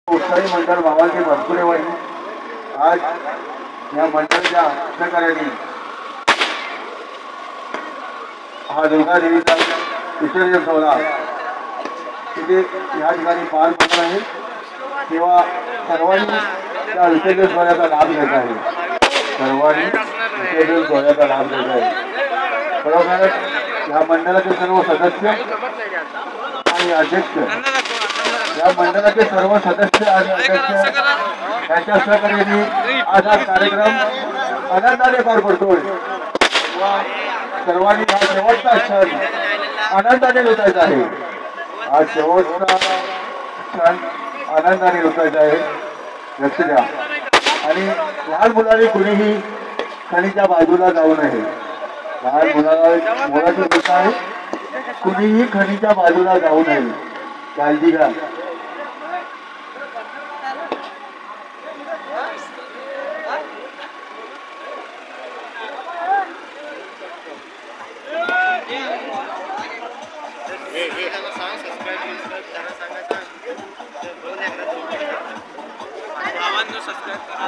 उत्साही मंडळ भावांची भरपूर वाई आज या मंडळाच्या सहकार्याने हा दुर्गा देवीचा विसर्जन सोहळा तिथे या ठिकाणी पार पडणार आहे तेव्हा सर्वांनी त्या विसर्जन सोहळ्याचा लाभ घ्यायचा आहे सर्वांनी विसर्जन सोहळ्याचा लाभ घ्यायचा आहे बरोबर या मंडळाचे सर्व सदस्य आणि अध्यक्ष या मंडळाचे सर्व सदस्य आणि अध्यक्ष यांच्या सहकार्याने आज हा कार्यक्रम आनंदाने पार पडतोय सर्वांनी हा शेवटचा क्षण आनंदाने लुटायचा आहे हा शेवटचा क्षण आनंदाने लुटायचा आहे लक्ष द्या आणि लहान मुलांनी कुणीही खणीच्या बाजूला जाऊ नये लहान मुलाची गोष्ट आहे कुणीही खणीच्या बाजूला जाऊ नये काळजी घ्या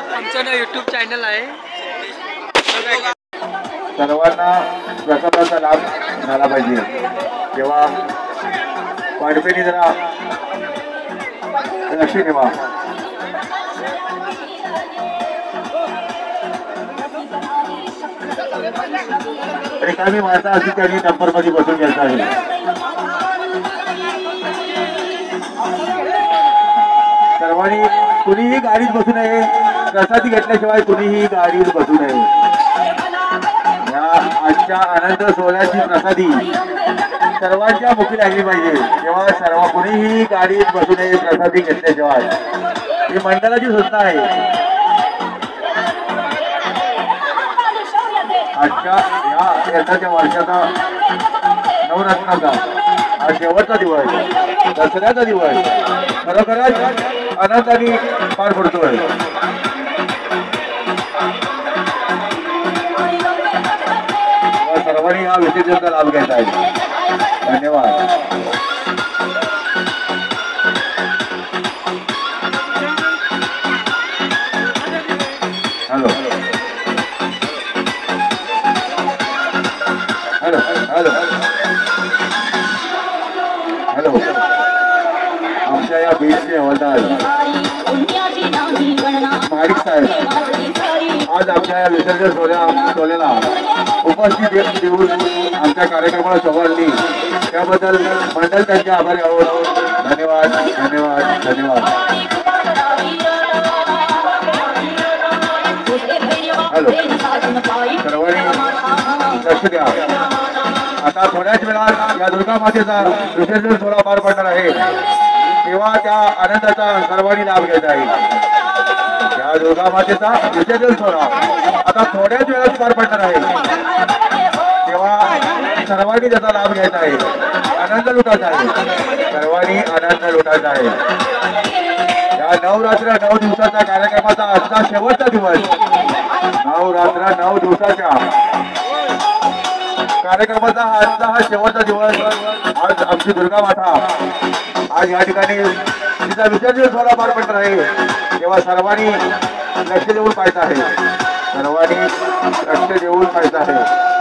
आमचं यूट्यूब चॅनल आहे सर्वांना प्रसादाचा लाभ झाला पाहिजे तेव्हा वाढपेनी जरा लक्ष ठेवा रिकामी माणसं अशी त्यांनी टप्पर मध्ये बसून घ्यायचं आहे सर्वांनी कुणीही गाडीत बसू नये प्रसादी घेतल्याशिवाय कुणीही गाडीत बसू नये या आजच्या आनंद सोहळ्याची प्रसादी सर्वांच्या मुखी लागली पाहिजे तेव्हा सर्व कुणीही गाडीत बसू नये प्रसादी घेतल्याशिवाय ही मंडळाची सूचना आहे आजच्या या यंदाच्या वर्षाचा नवरत्नाचा हा शेवटचा दिवस दसऱ्याचा दिवस खरोखरच आनंदाने पार पडतोय सर्वांनी हा विसर्जनचा लाभ घ्यायचा आहे धन्यवाद हॅलो हॅलो हॅलो हॅलो आमच्या या बीचचे हवालदार माडिक साहेब आज आमच्या या विसर्जन सोहळ्याला उपस्थित देऊन आमच्या कार्यक्रमाला शोभा आणली त्याबद्दल मंडळ त्यांचे आभारी आहोत धन्यवाद धन्यवाद धन्यवाद हॅलो सर्वांनी लक्ष द्या आता थोड्याच वेळात या दुर्गा मातेचा विसर्जन सोहळा पार पडणार आहे तेव्हा त्या आनंदाचा सर्वांनी लाभ घ्यायचा आहे या दुर्गा मातेचा विसर्जन सोहळा आता थोड्याच वेळात पार पडणार आहे तेव्हा सर्वांनी त्याचा लाभ घ्यायचा आहे आनंद लुटायचा आहे सर्वांनी आनंद लुटायचा आहे या 9 दिवसाच्या कार्यक्रमाचा आजचा शेवटचा दिवस 9 दिवसाच्या कार्यक्रमाचा आजचा हा शेवटचा दिवस आज आमची दुर्गा माता आज या ठिकाणी तिचा विसर्जन सोहळा पार पडणार आहे तेव्हा सर्वांनी लक्ष देऊन पाहायचं आहे सर्वांनी लक्ष देऊन पाहायचं आहे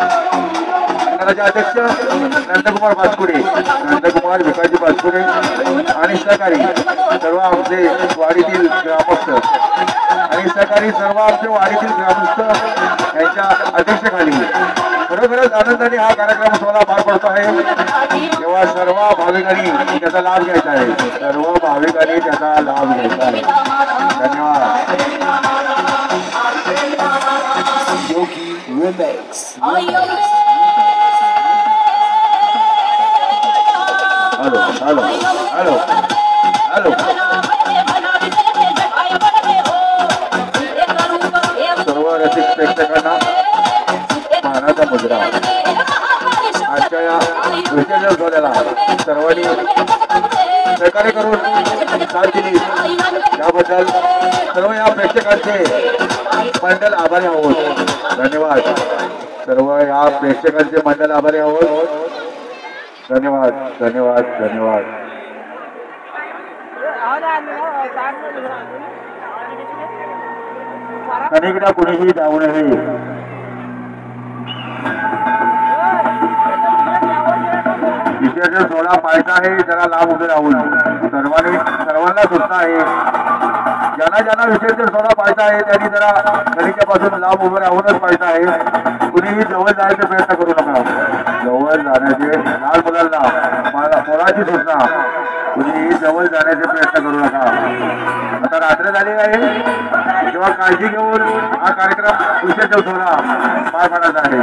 मंडळाचे अध्यक्ष नंदकुमार बासकुडे नंदकुमार भिकाजी बासकुडे आणि सहकारी सर्व आमचे वाडीतील ग्रामस्थ आणि सहकारी सर्व आमचे वाडीतील ग्रामस्थ यांच्या अध्यक्षतेखाली खरोखरच आनंदाने हा कार्यक्रम सोहळा पार पडतो आहे तेव्हा सर्व भाविकांनी त्याचा लाभ घ्यायचा आहे सर्व भाविकांनी त्याचा लाभ घ्यायचा आहे धन्यवाद हॅलो हॅलो हॅलो हॅलो सर्व रसिक प्रेक्षकांना मानाचा मुद्रा आजच्या या विसर्जन सोहळ्याला सर्वांनी सहकार्य करून साथ दिली त्याबद्दल सर्व या प्रेक्षकांचे मंडळ आभारी आहोत धन्यवाद सर्व या प्रेक्षकांचे मंडळ आभारी आहोत धन्यवाद धन्यवाद धन्यवाद अनेकदा कुणीही जाऊ नये. विसर्जन सोहळा पाहायचा आहे, जरा लांब उभे राहून. सर्वांना सूचना आहे, ज्यांना विसर्जन सोहळा पाहायचा आहे त्यांनी जरा गणिच्या पासून लांब उभे राहूनच पाहायचा आहे. कुणीही जवळ जायचा प्रयत्न करू नका. जवळ जाण्याचे लहान मुलांना पोराची सूचना, कुणीही जवळ जाण्याचे प्रयत्न करू नका. आता रात्र झाली आहे तेव्हा काळजी घेऊन हा कार्यक्रम विसर्जन सोहळा पार पाडायचा आहे.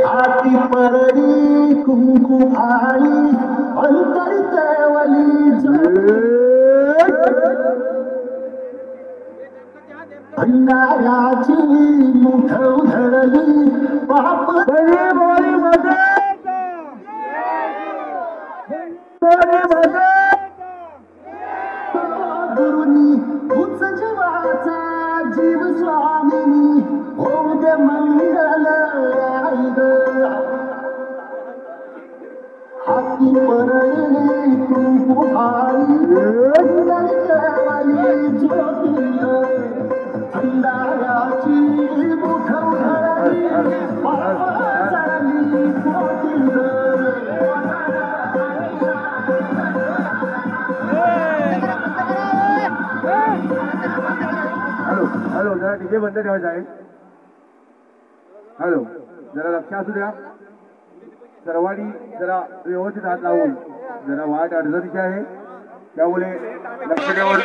हाती परडी कुंकू भाई अंतरवली भंडाऱ्याची मुठव धरली बाप बोली मध्ये गुरुनी उच्च जीवाचा जीव स्वामिनी ओम दे मंगल हाती परडी कुंकू भाई अंतरवली भंडाऱ्याची मुठव धरली बाप चालली हॅलो, जरा डीजे बंद ठेवायचा आहे. हॅलो, जरा लक्ष असू द्या. सर्वांनी जरा व्यवस्थित हात लावून, जरा वाट अडचणीची आहे त्यामुळे लक्ष ठेवून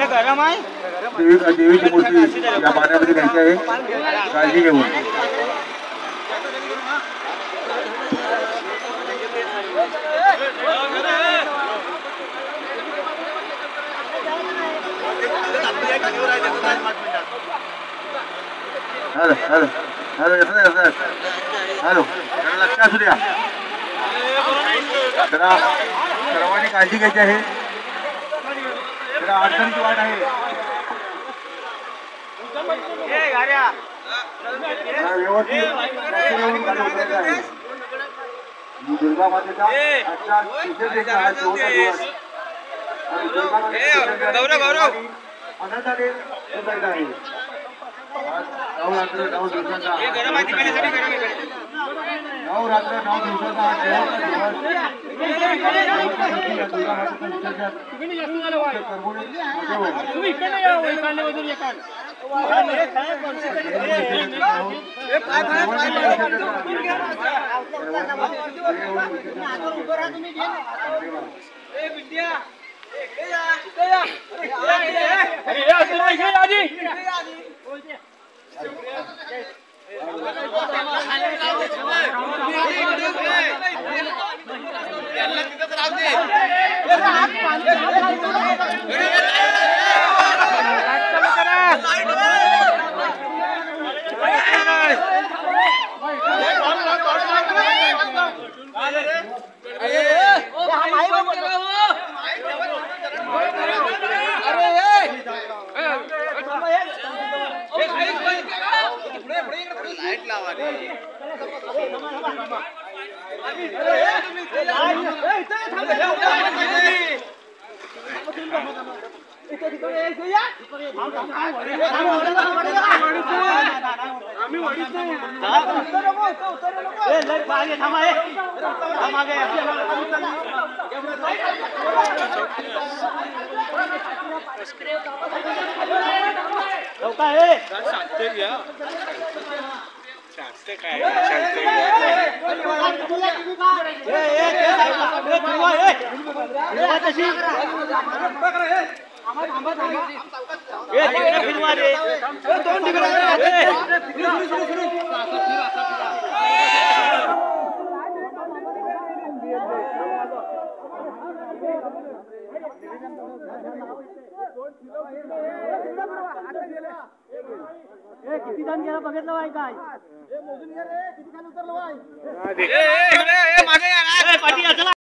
देवीची मूर्ती या पाण्यामध्ये घ्यायची आहे. काळजी घेऊन. हॅलो हॅलो हॅलो हॅलो, जरा लक्ष असू द्या. जरा सर्वांनी काळजी घ्यायची आहे. जरा अडचणीची वाट आहे. व्यवस्थित दुर्गा मातेचा आजचा विशेष हा शेवटचा दिवस आणि दुर्गा मातेचा आनंदाने उजाळला आहे. नवरात्र 9 दिवसाचा हा शेवटचा किती जण गेला बघितलं बाय काय मागे